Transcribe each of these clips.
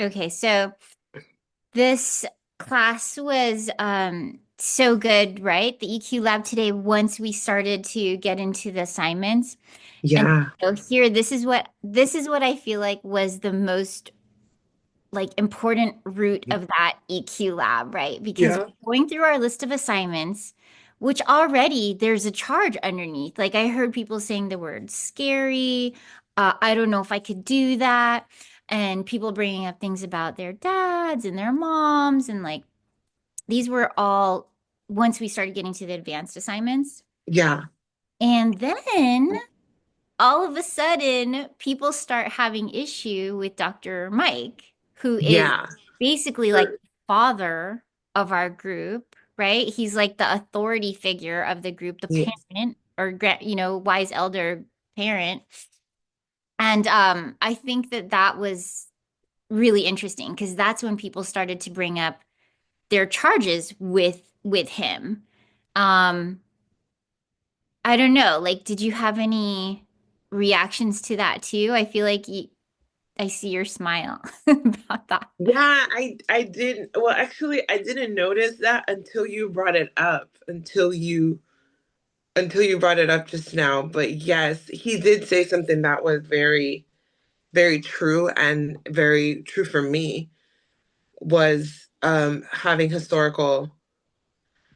Okay, so this class was so good, right? The EQ lab today, once we started to get into the assignments. And Yeah. so here, this is what I feel like was the most like important root of that EQ lab, right? Because Yeah. we're going through our list of assignments, which already there's a charge underneath. Like I heard people saying the word scary. I don't know if I could do that. And people bringing up things about their dads and their moms. And like these were all once we started getting to the advanced assignments. Yeah. And then all of a sudden, people start having issue with Dr. Mike, who is Yeah. basically like the father of our group, right? He's like the authority figure of the group, the Yeah. parent or wise elder parent. And I think that that was really interesting because that's when people started to bring up their charges with him. Um, I don't know. Like, did you have any reactions to that too? I feel like I see your smile about that. Yeah, I didn't, well, actually I didn't notice that until you brought it up, until you brought it up just now. But yes, he did say something that was very, very true and very true for me was having historical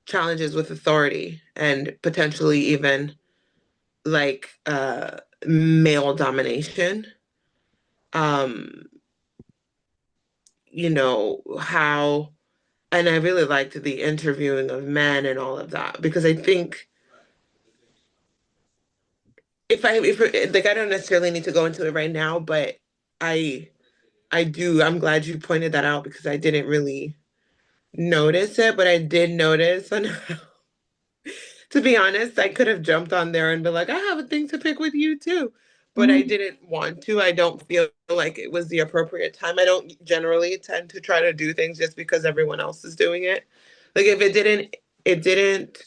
challenges with authority and potentially even like male domination. Um, how, and I really liked the interviewing of men and all of that because I think if like I don't necessarily need to go into it right now, but I I do. I'm glad you pointed that out because I didn't really notice it, but I did notice. And to be honest, I could have jumped on there and been like, I have a thing to pick with you too. But I Mhm. didn't want to. I don't feel like it was the appropriate time. I don't generally tend to try to do things just because everyone else is doing it. Like if it didn't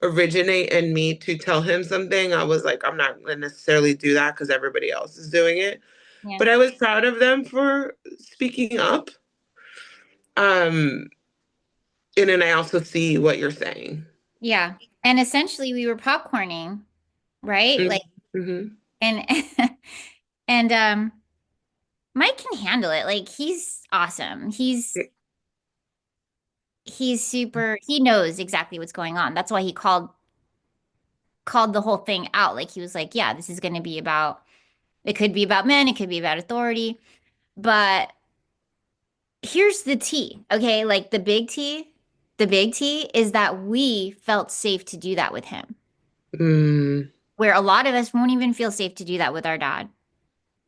originate in me to tell him something, I was like, I'm not gonna necessarily do that because everybody else is doing it. Yeah. But I was proud of them for speaking up. Um, and then I also see what you're saying. Yeah. And essentially we were popcorning, right? Like Mm-hmm. and and Mike can handle it. Like he's awesome. He's super he knows exactly what's going on. That's why he called the whole thing out. Like he was like, yeah, this is going to be about it could be about men, it could be about authority, but here's the T, okay? Like the big T is that we felt safe to do that with him, Mm, where a lot of us won't even feel safe to do that with our dad.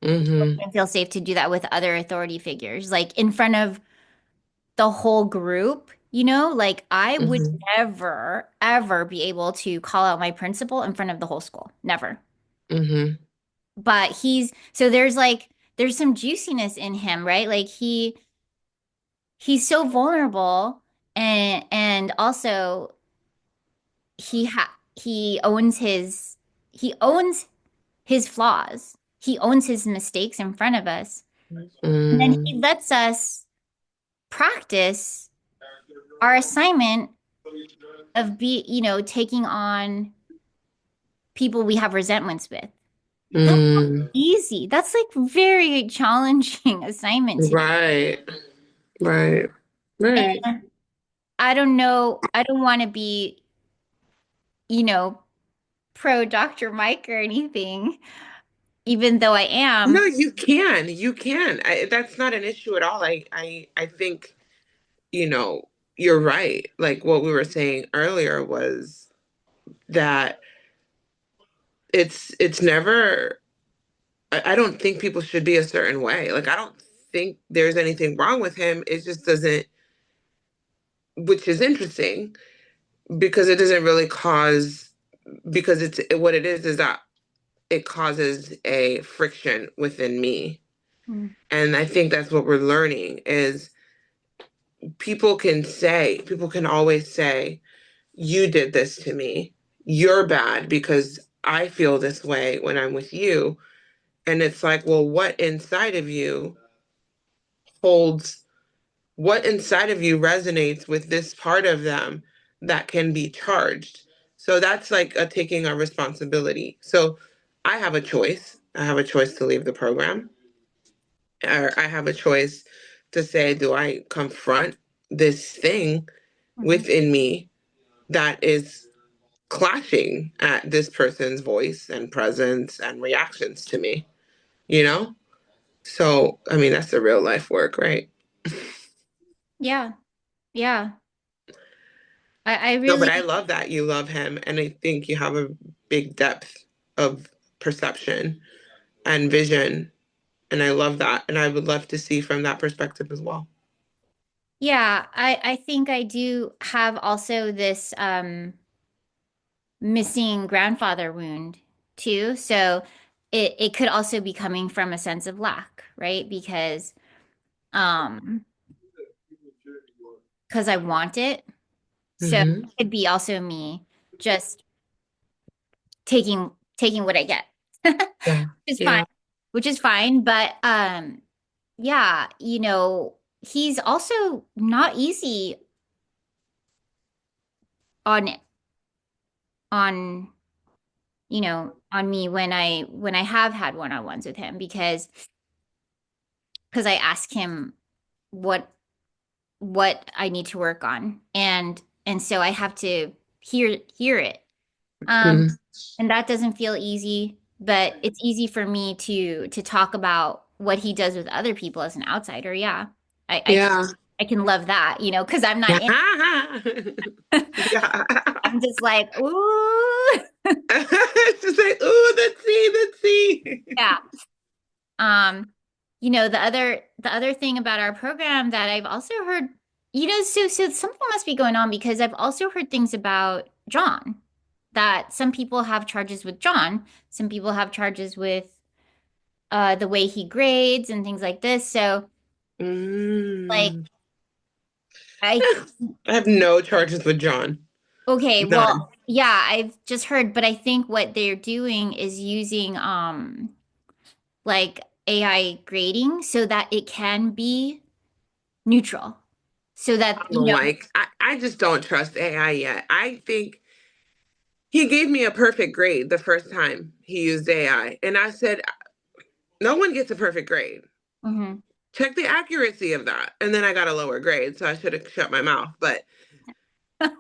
mm-hmm. And feel safe to do that with other authority figures, like in front of the whole group, like I would Mm-hmm. never, ever be able to call out my principal in front of the whole school. Never. Mm-hmm. But so there's some juiciness in him, right? Like he's so vulnerable and also he owns his flaws. He owns his mistakes in front of us. And then he Mm, lets us practice our assignment of taking on people we have resentments with. That's not mm. easy. That's like very challenging assignment to do. Right. Right. Right. And I don't know, I don't want to be, you know, pro Dr. Mike or anything, even though I No, am. you can. You can. That's not an issue at all. I think, you know, you're right. Like what we were saying earlier was that it's never I don't think people should be a certain way. Like I don't think there's anything wrong with him. It just doesn't, which is interesting because it doesn't really cause, because it's what it is that it causes a friction within me. Mm, And I think that's what we're learning is people can always say, you did this to me. You're bad because I feel this way when I'm with you. And it's like, well, holds, what inside of you resonates with this part of them that can be charged? So that's like a taking a responsibility. So I have a choice. I have a choice to leave the program, or I have a choice to say, do I confront this thing Mhm. within me that is clashing at this person's voice and presence and reactions to me, you know? So, I mean, that's the real life work, right? Yeah. Yeah. I No, but really, I love that you love him. And I think you have a big depth of perception and vision. And I love that. And I would love to see from that perspective as well. yeah, I think I do have also this missing grandfather wound too. So it could also be coming from a sense of lack, right? Um because I want it. So it Hmm. could be also me just taking what I get. Yeah. Which is fine. Yeah. Which is fine, but yeah, he's also not easy on on on me when I have had one-on-ones with him because I ask him what what I need to work on and so I have to hear it. Um Mhm. and that doesn't feel easy, but it's easy for me to talk about what he does with other people as an outsider. Yeah. I can Yeah. I can love that, because I'm not in. Yeah. I'm just like, ooh. Just say, ooh, the sea. Yeah. Um, the other thing about our program that I've also heard, so something must be going on because I've also heard things about John, that some people have charges with John, some people have charges with the way he grades and things like this. So like Mm. I I have no charges with John. okay, well, None. yeah, I've just heard, but I think what they're doing is using like AI grading so that it can be neutral. So that, I don't like, I just don't trust AI yet. I think he gave me a perfect grade the first time he used AI. And I said, no one gets a perfect grade. Mhm. Check the accuracy of that. And then I got a lower grade, so I should have shut my mouth. But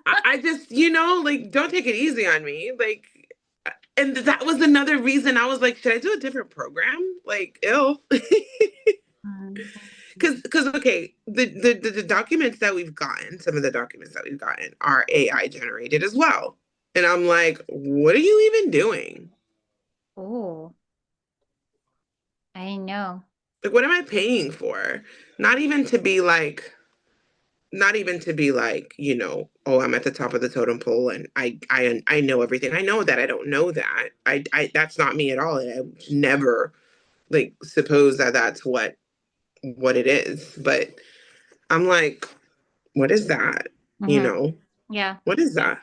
I just, like, don't take it easy on me. Like, and that was another reason I was like, should I do a different program? Like, ill. Because okay, the documents that we've gotten, some of the documents that we've gotten are AI generated as well. And I'm like, what are you even doing? Oh, I know. Like, what am I paying for? Not even to be like, not even to be like, oh, I'm at the top of the totem pole and I know everything. I know that I don't know that. I that's not me at all. And I would never like suppose that that's what it is. But I'm like, what is that? You Hmm. know, Yeah. what is that?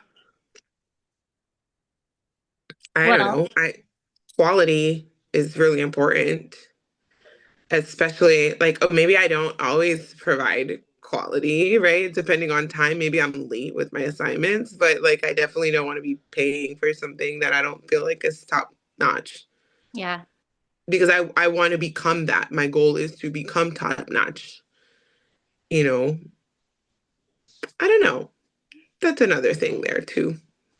I don't Well, know. I Quality is really important, especially like, oh, maybe I don't always provide quality, right? Depending on time, maybe I'm late with my assignments, but like I definitely don't want to be paying for something that I don't feel like is top notch yeah. because I want to become that. My goal is to become top notch. You know, I don't know. That's another thing there too.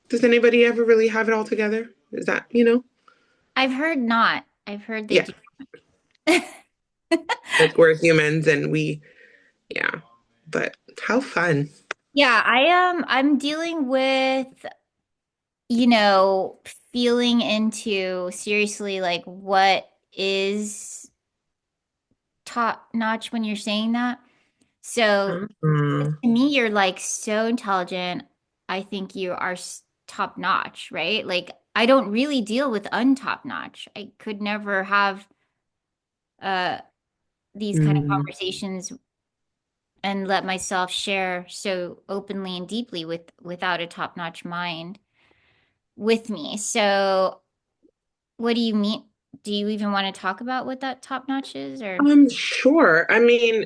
Does anybody ever really have it all together? Is that? I've heard not. I've heard they Yeah, do. like we're humans and yeah. But how fun. Yeah, I'm dealing with, you know, feeling into seriously like what is top notch when you're saying that. So Mhm. to me, you're like so intelligent. I think you are top notch, right? Like I don't really deal with untop notch. I could never have uh these kind of Mm. conversations and let myself share so openly and deeply without a top-notch mind with me. So what do you mean? do you even want to talk about what that top notch is or? Sure. I mean,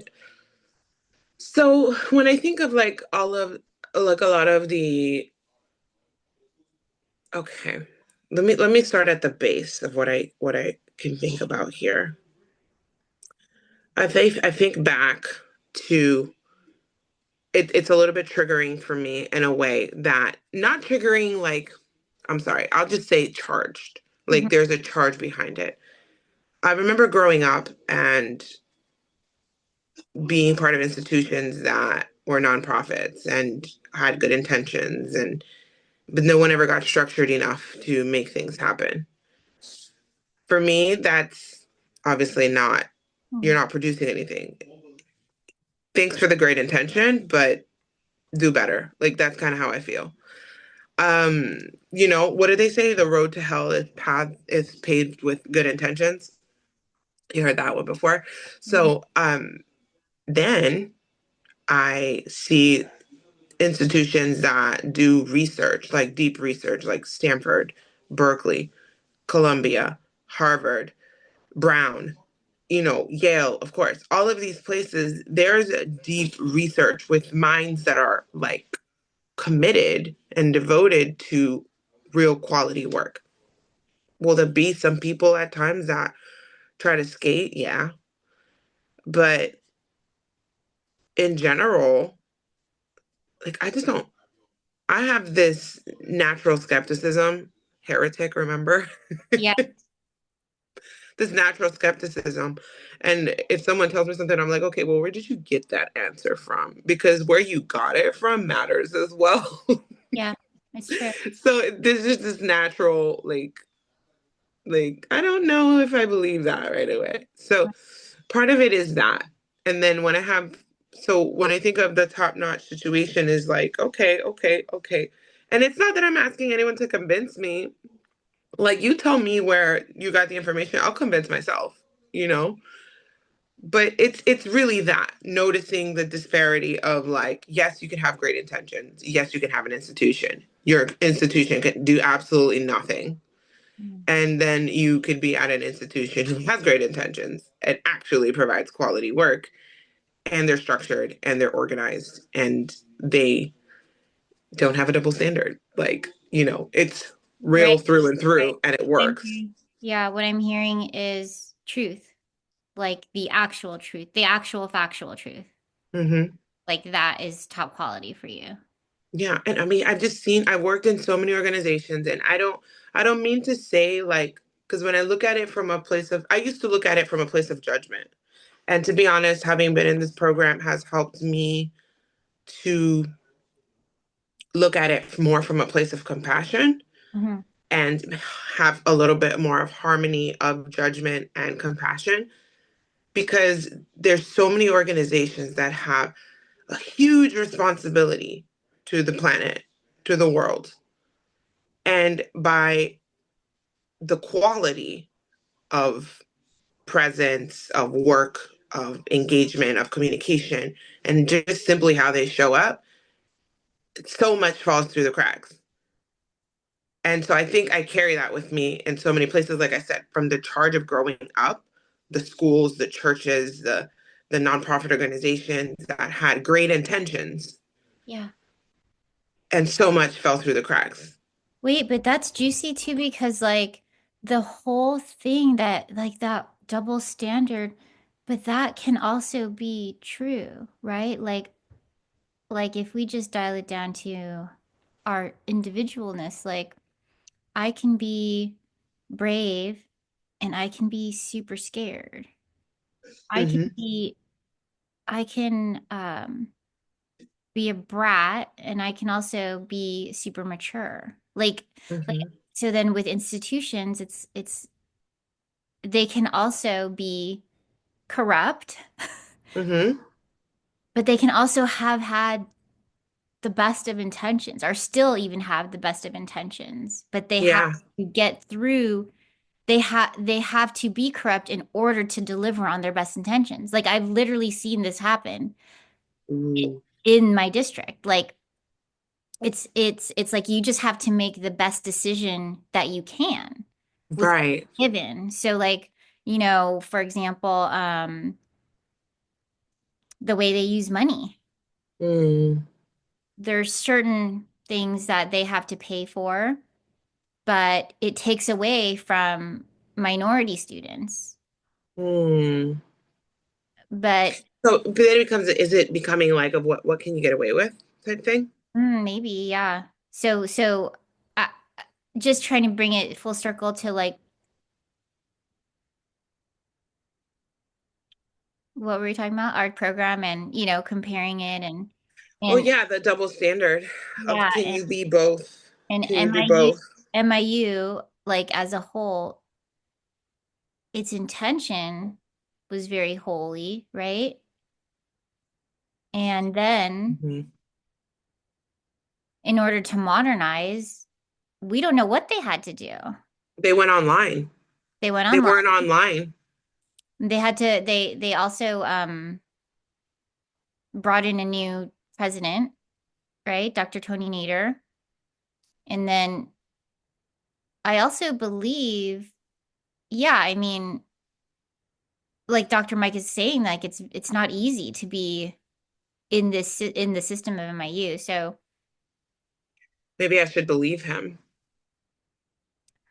so when I think of like all of like a lot of the okay, let me start at the base of what I can think about here. I think back to it's a little bit triggering for me in a way that not triggering like I'm sorry, I'll just say charged. Mhm. Like there's a charge behind it. I remember growing up and being part of institutions that were nonprofits and had good intentions and but no one ever got structured enough to make things happen. For me, that's obviously not you're Mhm. not producing anything. Thanks for the great intention, but do better. Like that's kind of how I feel. Um, what do they say? The road to hell is paved with good intentions. You heard that one before. Yeah. So then I see institutions that do research, like deep research, like Stanford, Berkeley, Columbia, Harvard, Brown, Yale, of course. All of these places, there's a deep research with minds that are like committed and devoted to real quality work. Will there be some people at times that try to skate? Yeah. But in general, like I just don't I have this natural skepticism, heretic, remember? Yeah. This natural skepticism. And if someone tells me something, I'm like, okay, well, where did you get that answer from? Because where you got it from matters as well. Yeah. It's true. So there's just this natural, like, I don't know if I believe that right away. So part of it is that. And then when I think of the top-notch situation is like, okay, okay, okay. And it's not that I'm asking anyone to convince me. Like you tell me where you got the information, I'll convince myself, you know? But it's really that noticing the disparity of like, yes, you can have great intentions. Yes, you can have an institution. Your institution can do absolutely nothing. Mm. And then you could be at an institution who has great intentions and actually provides quality work and they're structured and they're organized and they don't have a double standard. Like, it's Right. real through and Right. through and it What I'm works. hearing, yeah, what I'm hearing is truth, like the actual truth, the actual factual truth. Hmm. Like that is top quality for you. Yeah, and I mean, I worked in so many organizations, and I don't mean to say like, because when I look at it from a place of, I used to look at it from a place of judgment. And to be honest, having been in this program has helped me to look at it more from a place of compassion Hmm. and have a little bit more of harmony of judgment and compassion because there's so many organizations that have a huge responsibility to the planet, to the world. And by the quality of presence, of work, of engagement, of communication, and just simply how they show up, so much falls through the cracks. And so I think I carry that with me in so many places, like I said, from the charge of growing up, the schools, the churches, the nonprofit organizations that had great intentions, Yeah. and so much fell through the cracks. Wait, but that's juicy too because like the whole thing that like that double standard, but that can also be true, right? Like if we just dial it down to our individualness, like I can be brave and I can be super scared. I can Hmm. be I can be a brat and I can also be super mature. Like Hmm. so then with institutions it's they can also be corrupt, Hmm. but they can also have had the best of intentions or still even have the best of intentions, but they have Yeah. to get through they have to be corrupt in order to deliver on their best intentions. Like I've literally seen this happen Ooh. in my district. Like it's like you just have to make the best decision that you can. was Right. given. So like, for example, the way they use money. Mm, There's certain things that they have to pay for, but it takes away from minority students. mm. But So, but then it becomes, is it becoming like of what can you get away with type thing? maybe, yeah. So uh, just trying to bring it full circle to like what were we talking about? Art program and, comparing it Oh and yeah, the double standard of yeah, can you be both? and Can you do both? MIU, like as a whole, its intention was very holy, right? And then Mhm. in order to modernize, we don't know what they had to do. They went online. They went They online. weren't online. They also brought in a new president, right? Dr. Tony Nader. And then I also believe, yeah, I mean, like Dr. Mike is saying, like it's not easy to be in the system of MIU. So Maybe I should believe him.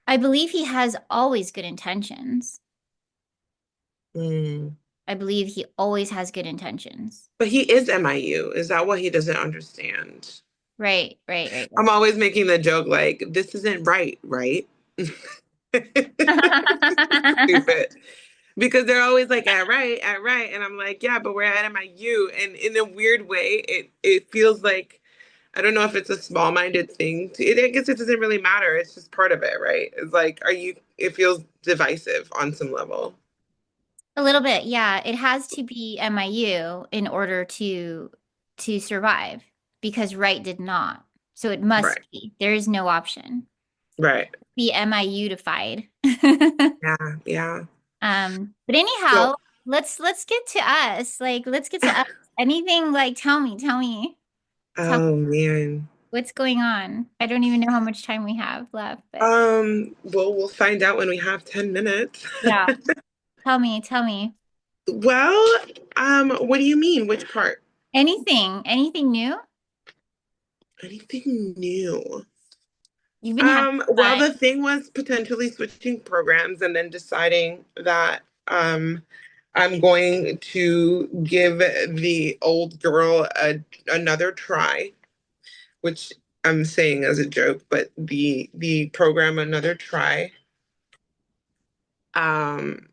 I believe he has always good intentions. Mm. I believe he always has good intentions. But he is MIU. Is that what he doesn't understand? Right, right, I'm right, always making the joke like, this isn't right, right? right. Stupid. Because they're always like, at right. And I'm like, yeah, but we're at MIU. And in a weird way, it feels like, I don't know if it's a small-minded thing. I guess it doesn't really matter. It's just part of it, right? It's like, it feels divisive on some level. A little bit, yeah. It has to be MIU in order to survive because Wright did not. So it must Right. be. There is no option. Right. Be MIU-ified. Yeah. Yeah. But So, anyhow, let's get to us. Like, let's get to us. Anything like tell me oh man. what's going on. I don't even know how much time we have left, but Well, we'll find out when we have 10 minutes. yeah, tell me. Well, what do you mean? Which part? Anything new? Anything new? You've been having Well, fun. the thing was potentially switching programs and then deciding that I'm going to give the old girl another try, which I'm saying as a joke, but the program another try. Um,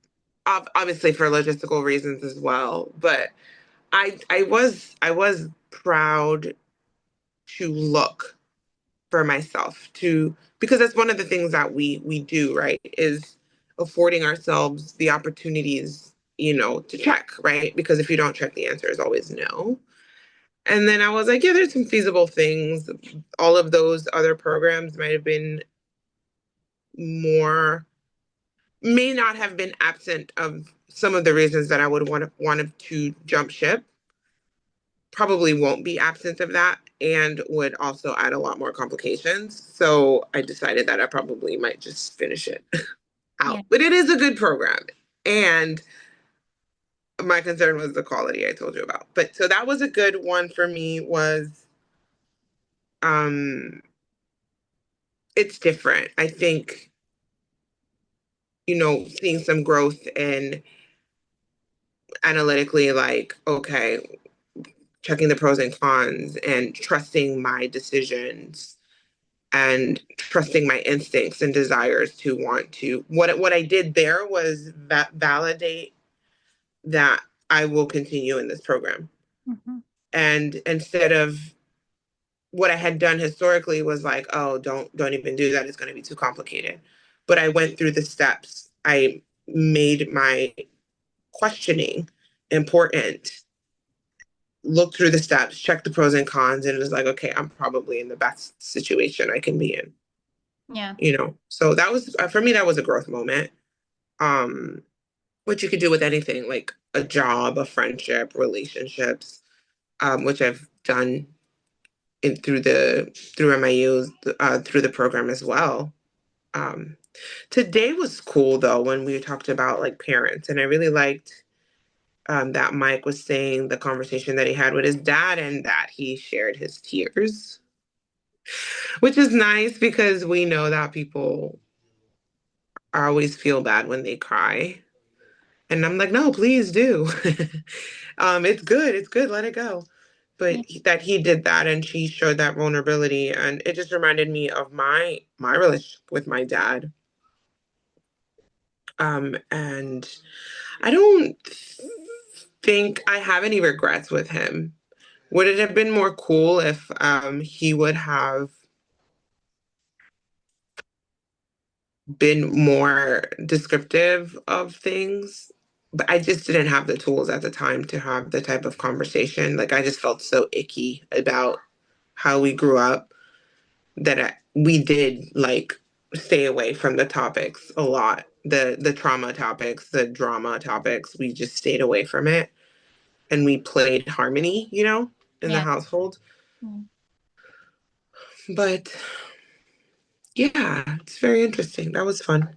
Obviously for logistical reasons as well, but I was proud to look for myself to because that's one of the things that we do, right? Is affording ourselves the opportunities, to check, right? Because if you don't check, the answer is always no. And then I was like, yeah, there's some feasible things. All of those other programs might have been more, may not have been absent of some of the reasons that I would wanted to jump ship. Probably won't be absent of that and would also add a lot more complications. So I decided that I probably might just finish it Yeah. out. But it is a good program. And my concern was the quality I told you about. But so that was a good one for me was um it's different. I think, seeing some growth in analytically like, okay, checking the pros and cons and trusting my decisions and trusting my instincts and desires to want to what I did there was validate that I will continue in this program. Mhm. And instead of what I had done historically was like, oh, don't even do that. It's going to be too complicated. But I went through the steps. I made my questioning important, looked through the steps, checked the pros and cons, and it was like, okay, I'm probably in the best situation I can be in. Yeah. So that was for me that was a growth moment. um which you could do with anything like a job, a friendship, relationships, which I've done through MIU, through the program as well. Today was cool though when we talked about like parents, and I really liked that Mike was saying the conversation that he had with his dad and that he shared his tears, which is nice because we know that people always feel bad when they cry. And I'm like, no, please do. It's good. It's good. Let it go. Yeah. That he did that and she showed that vulnerability. And it just reminded me of my relationship with my dad. And I don't think I have any regrets with him. Would it have been more cool if he would have been more descriptive of things? But I just didn't have the tools at the time to have the type of conversation. Like I just felt so icky about how we grew up that we did like stay away from the topics a lot. The trauma topics, the drama topics, we just stayed away from it and we played harmony, in the Yeah. household. Yeah. But yeah, it's very interesting. That was fun.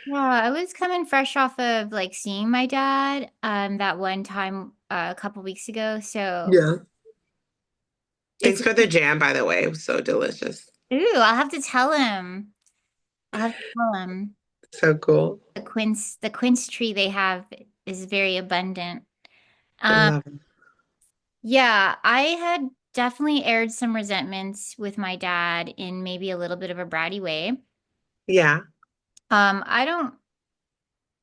Yeah, I was coming fresh off of like seeing my dad that one time a couple weeks ago. So Yeah. it's Thanks for the jam, by the way. It was so delicious. ooh, I'll have to tell him. I'll have to tell him. So cool. The quince tree they have is very abundant. I Um, love it. yeah, I had definitely aired some resentments with my dad in maybe a little bit of a bratty way. Yeah. I don't,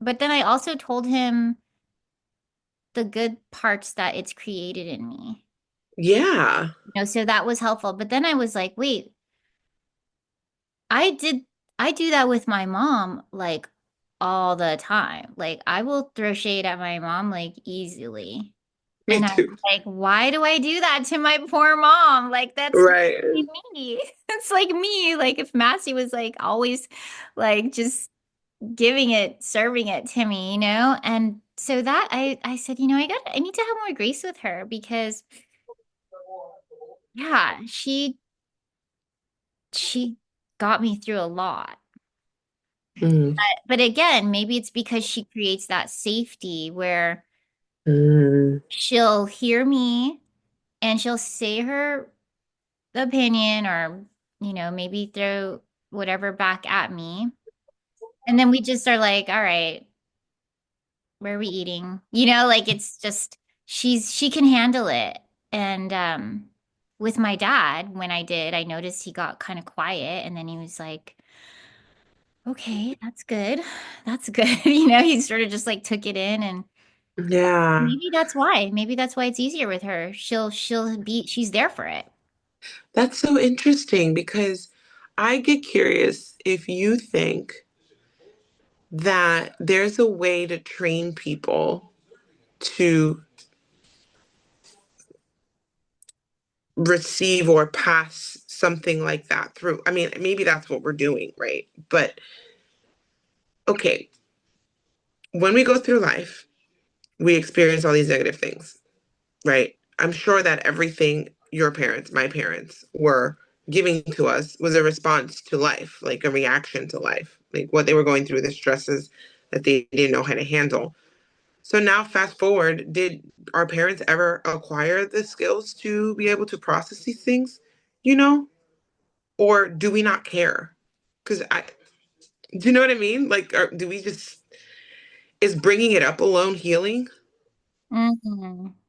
but then I also told him the good parts that it's created in me. Yeah. So that was helpful. But then I was like, wait, I did I do that with my mom like all the time. Like I will throw shade at my mom like easily. Me And I'm too. like, why do I do that to my poor mom? Like that's Right. me. It's like me. Like if Massey was like always like just giving it, serving it to me. And so that I said, I need to have more grace with her because yeah, she got me through a lot. Mm. But again, maybe it's because she creates that safety where Mm. she'll hear me and she'll say her opinion or, maybe throw whatever back at me. And then we just are like, all right, where are we eating? Like it's just she can handle it. And with my dad, when I noticed he got kind of quiet and then he was like, okay, that's good. That's good. He sort of just like took it in and Yeah. maybe that's why. Maybe that's why it's easier with her. She's there for it. That's so interesting because I get curious if you think that there's a way to train people to receive or pass something like that through. I mean, maybe that's what we're doing, right? But okay, when we go through life, we experience all these negative things, right? I'm sure that everything your parents, my parents, were giving to us was a response to life, like a reaction to life, like what they were going through, the stresses that they didn't know how to handle. So now, fast forward, did our parents ever acquire the skills to be able to process these things, you know? Or do we not care? Because do you know what I mean? Like, do we just, is bringing it up alone healing?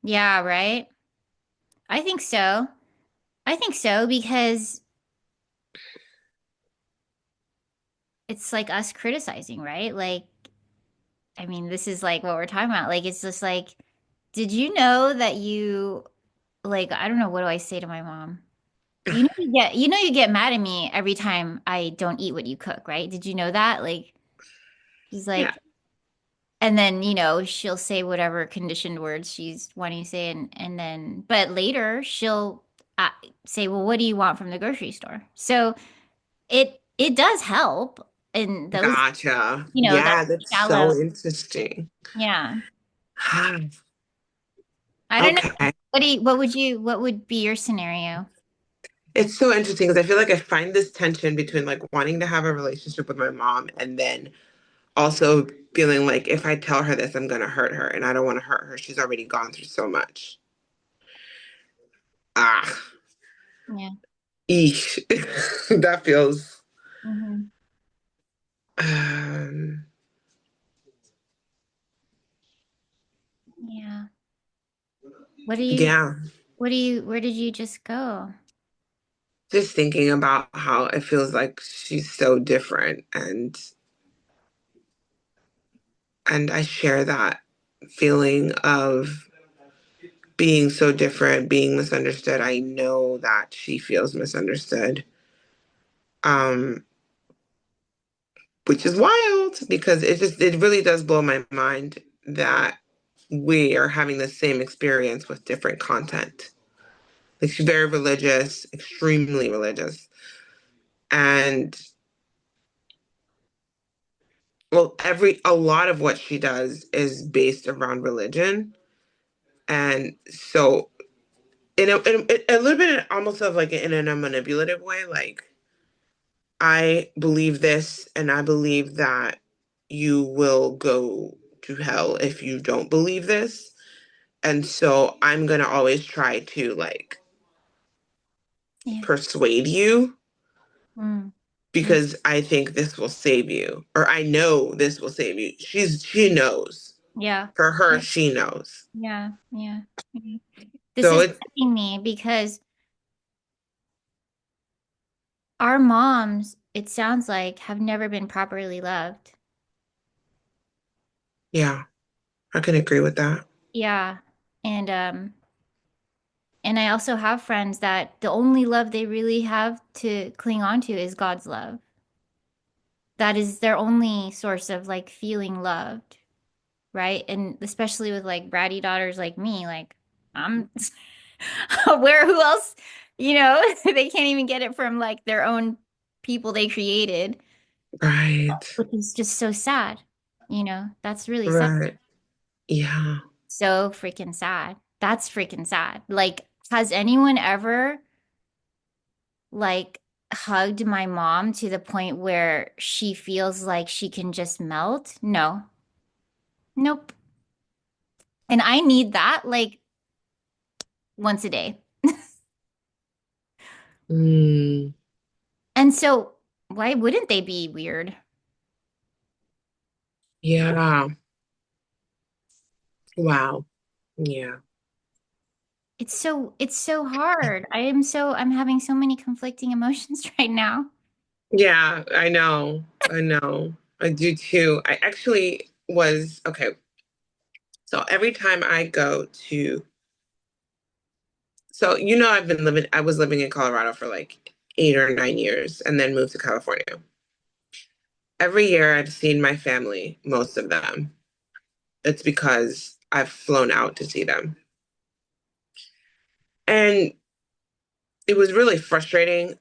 Yeah, right. I think so. I think so because it's like us criticizing, right? Like, I mean, this is like what we're talking about. Like, it's just like, did you know that like, I don't know, what do I say to my mom? You get mad at me every time I don't eat what you cook, right? Did you know that? Like, she's Yeah. like, and then, she'll say whatever conditioned words she's wanting to say. And then, but later she'll uh, say, well, what do you want from the grocery store? So it does help in Gotcha. that Yeah, that's so shallow. interesting. Yeah. I don't know. Okay. What would be your scenario? It's so interesting because I feel like I find this tension between like wanting to have a relationship with my mom and then also feeling like if I tell her this, I'm gonna hurt her, and I don't want to hurt her. She's already gone through so much. Ah, Yeah. eesh. That feels. Hmm. Um, Yeah. What do you, yeah, where did you just go? just thinking about how it feels like she's so different, and I share that feeling of being so different, being misunderstood. I know that she feels misunderstood. Um, which is wild because it really does blow my mind that we are having the same experience with different content. Like she's very religious, extremely religious. And well, a lot of what she does is based around religion. And so in a little bit almost of like in a manipulative way, like I believe this and I believe that you will go to hell if you don't believe this. And so I'm going to always try to like Yeah. persuade you Mm. Mm. because I think this will save you or I know this will save you. She knows. Yeah. For her, Yeah. she knows. Yeah. Yeah. Mhm. This So is it's touching me because our moms, it sounds like, have never been properly loved. yeah, I can agree with that. Yeah. And and I also have friends that the only love they really have to cling on to is God's love. That is their only source of like feeling loved, right? And especially with like bratty daughters like me, like I'm where who else, they can't even get it from like their own people they created, Right. which is just so sad. That's really sad. Right. Yeah. So freaking sad. That's freaking sad. Like, has anyone ever like hugged my mom to the point where she feels like she can just melt? No. Nope. And I need that like once a day. Mm, And so why wouldn't they be weird? yeah. Wow. Yeah. It's so hard. I'm having so many conflicting emotions right now. Yeah, I know. I know. I do too. I actually was okay. So every time I go to, so I was living in Colorado for like 8 or 9 years and then moved to California. Every year I've seen my family, most of them. It's because I've flown out to see them. And it was really frustrating.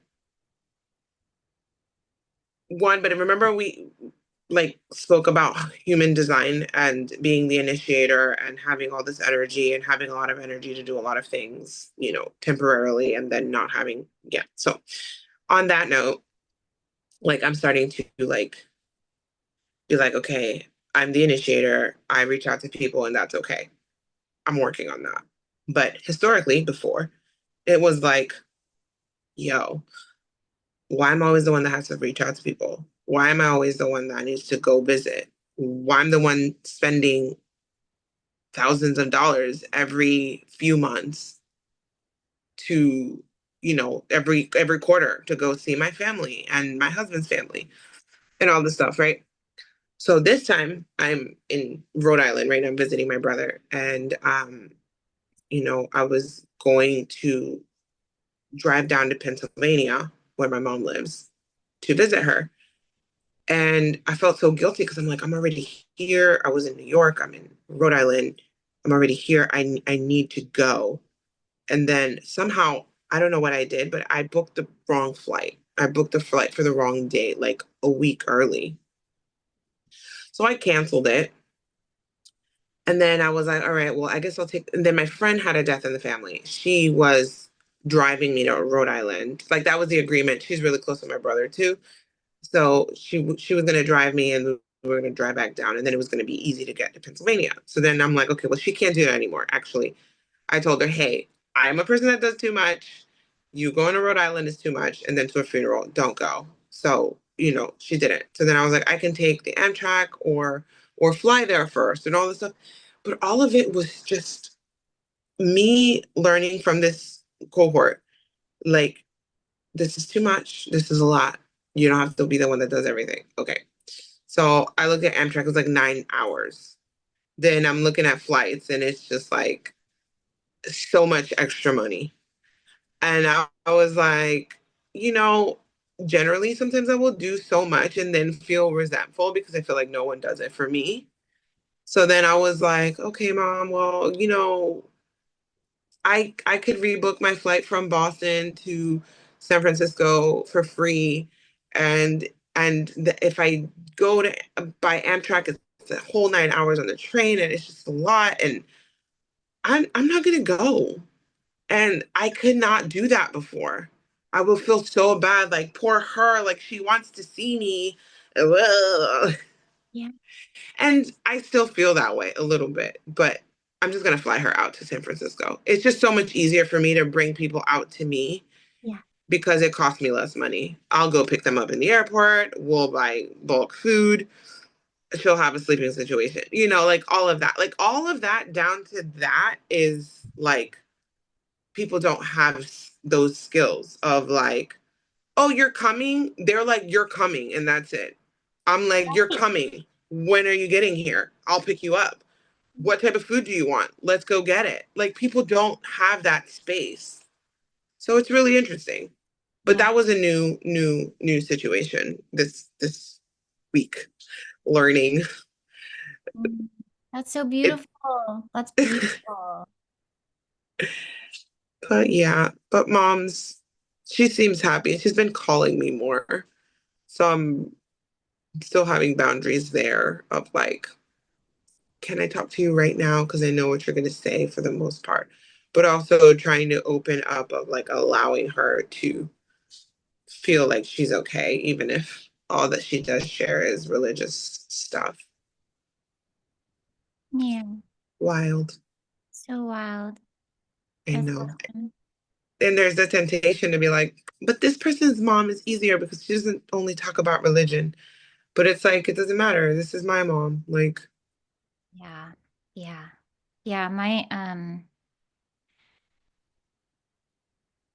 One, but remember we like spoke about human design and being the initiator and having all this energy and having a lot of energy to do a lot of things, temporarily and then not having, yeah. So on that note, like I'm starting to like be like, okay, I'm the initiator. I reach out to people and that's okay. I'm working on that. But historically, before, it was like, yo, why am I always the one that has to reach out to people? Why am I always the one that needs to go visit? Why I'm the one spending thousands of dollars every few months to, every quarter to go see my family and my husband's family and all this stuff, right? So this time I'm in Rhode Island, right? I'm visiting my brother. And I was going to drive down to Pennsylvania where my mom lives to visit her. And I felt so guilty because I'm like, I'm already here. I was in New York. I'm in Rhode Island. I'm already here. I need to go. And then somehow, I don't know what I did, but I booked the wrong flight. I booked the flight for the wrong date, like a week early. So I canceled it. And then I was like, all right, well, I guess I'll take. And then my friend had a death in the family. She was driving me to Rhode Island. Like that was the agreement. She's really close to my brother too. So she was going to drive me and we were going to drive back down and then it was going to be easy to get to Pennsylvania. So then I'm like, okay, well, she can't do that anymore. Actually, I told her, hey, I'm a person that does too much. You going to Rhode Island is too much. And then to a funeral, don't go. So, she didn't. So then I was like, I can take the Amtrak or fly there first and all this stuff. But all of it was just me learning from this cohort. Like, this is too much. This is a lot. You don't have to be the one that does everything. Okay. So I looked at Amtrak, it was like 9 hours. Then I'm looking at flights and it's just like so much extra money. And I was like, you know, generally sometimes I will do so much and then feel resentful because I feel like no one does it for me. So then I was like, okay, mom, well, I could rebook my flight from Boston to San Francisco for free, and if I go to by Amtrak, it's a whole 9 hours on the train, and it's just a lot, and I'm not gonna go, and I could not do that before. I will feel so bad, like poor her, like she wants to see me. Ugh. Yeah. And I still feel that way a little bit, but I'm just going to fly her out to San Francisco. It's just so much easier for me to bring people out to me Yeah. because it costs me less money. I'll go pick them up in the airport. We'll buy bulk food. She'll have a sleeping situation, like all of that. Like all of that down to that is like people don't have those skills of like, oh, you're coming. They're like, you're coming, and that's it. I'm like, you're Right. coming. When are you getting here? I'll pick you up. What type of food do you want? Let's go get it. Like people don't have that space. So it's really interesting. But Yeah. that was a new situation this week learning. Mm. That's so It beautiful. That's beautiful. but yeah, but mom's she seems happy. She's been calling me more. So I'm still having boundaries there of like, can I talk to you right now? Because I know what you're going to say for the most part. But also trying to open up of like allowing her to feel like she's okay, even if all that she does share is religious stuff. Yeah. Wild. So wild. I That's know. awesome. And there's the temptation to be like, but this person's mom is easier because she doesn't only talk about religion. But it's like, it doesn't matter. This is my mom. Like, Yeah. Yeah. Yeah. My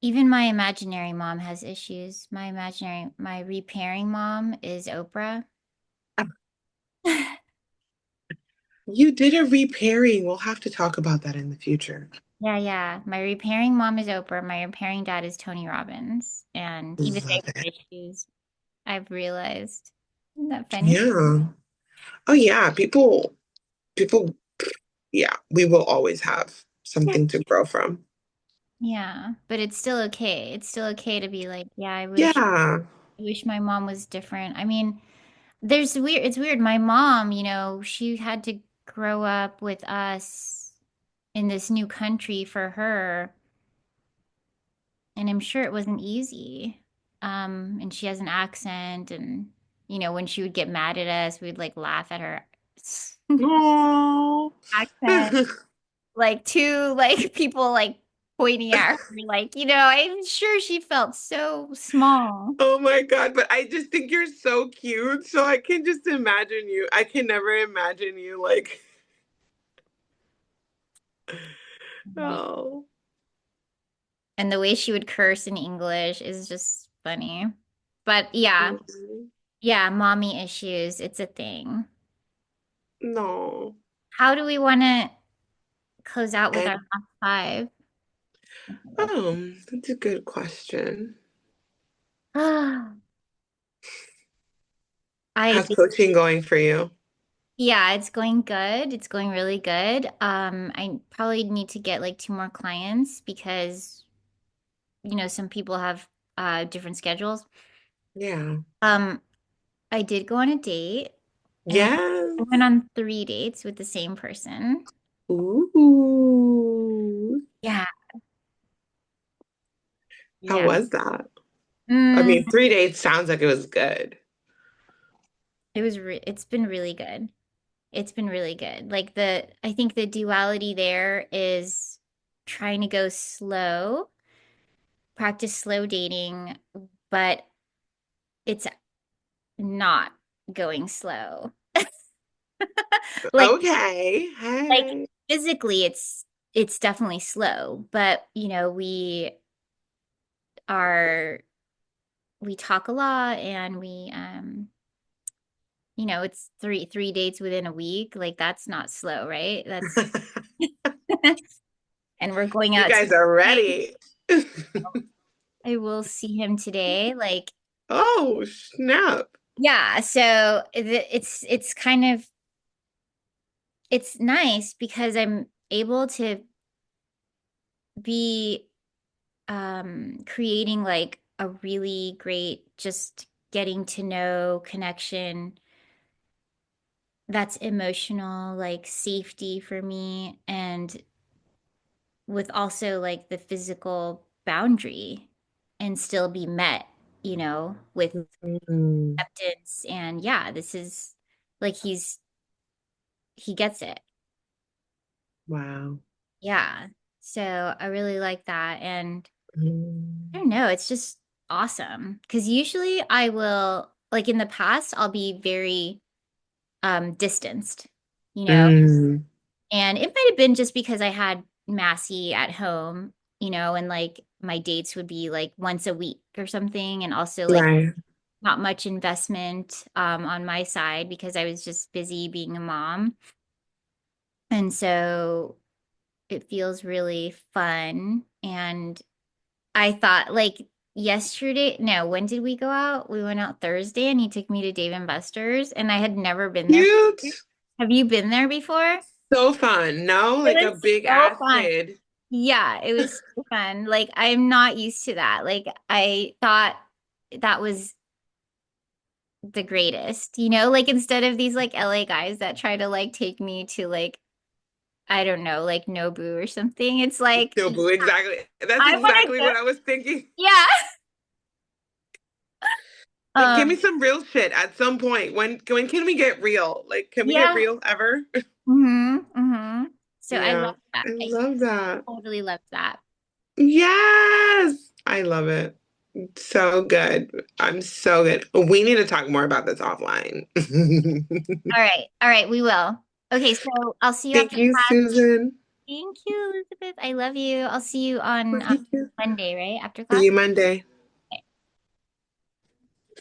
even my imaginary mom has issues. My repairing mom is Oprah. you did a repairing. We'll have to talk about that in the future. Yeah, yeah. My repairing mom is Oprah. My repairing dad is Tony Robbins. And even they Love have it. issues, I've realized. Isn't that funny? Yeah. Oh yeah. People, yeah, we will always have Yeah. something to grow from. Yeah. But it's still okay. It's still okay to be like, yeah, Yeah. I wish my mom was different. I mean, it's weird. My mom, she had to grow up with us in this new country for her. And I'm sure it wasn't easy. And she has an accent, and when she would get mad at us, we'd like laugh at her Oh. accent, like two like people like pointing at her, like I'm sure she felt so small. Oh my God, but I just think you're so cute. So I can just imagine you. I can never imagine you like, Right. oh. And the way she would curse in English is just funny. But yeah, yeah, mommy issues, it's a thing. No. How do we want to close out with our And last five? that's a good question. I How's coaching going for you? Yeah, it's going good. It's going really good. I probably need to get like two more clients because, some people have different schedules. Yeah. Um, I did go on a date and I Yes. went on three dates with the same person. Ooh. Yeah. How Yeah. was that? I Mm, mean, 3 days sounds like it was good. it's been really good. It's been really good. Like I think the duality there is trying to go slow, practice slow dating, but it's not going slow. Like Okay. like Hey. physically it's definitely slow, but are we talk a lot and it's three dates within a week. Like that's not slow, right? That's and we're going You out guys are tonight. ready. I will see him today. Like, Oh, snap. yeah, so it's kind of it's nice because I'm able to be creating like a really great just getting to know connection that's emotional, like safety for me, and with also like the physical boundary and still be met, with Mm, acceptance. And yeah, this is like he gets it. wow. Yeah. So I really like that. And I Mm, don't know, it's just awesome. Because usually I will, like in the past, I'll be very distanced, you know, mm, and it might have been just because I had Massey at home, and like my dates would be like once a week or something. And also like right. not much investment on my side because I was just busy being a mom. And so it feels really fun. And I thought like yesterday, no, when did we go out? We went out Thursday and he took me to Dave and Buster's and I had never been there. Cute. Have you been there before? So fun. No, It like a was big so ass fun. kid. Yeah, it was so fun. Like I'm not used to that. Like I thought that was the greatest, like instead of these like LA guys that try to like take me to like I don't know, like Nobu or something. It's like No, boo, exactly. That's I want to exactly go. what I was thinking. Yeah. Like, give me Um, some real shit at some point. When can we get real? Like, can we get yeah. real ever? So I love Yeah, that. I I love that. totally love that. Yes, I love it. So good. I'm so good. We need to talk more about this offline. All right. All right, we will. Okay, so I'll see you Thank after you, class. Susan. Thank you, Elizabeth. I love you. I'll see you on Thank you. Monday, right? After See class? you Monday.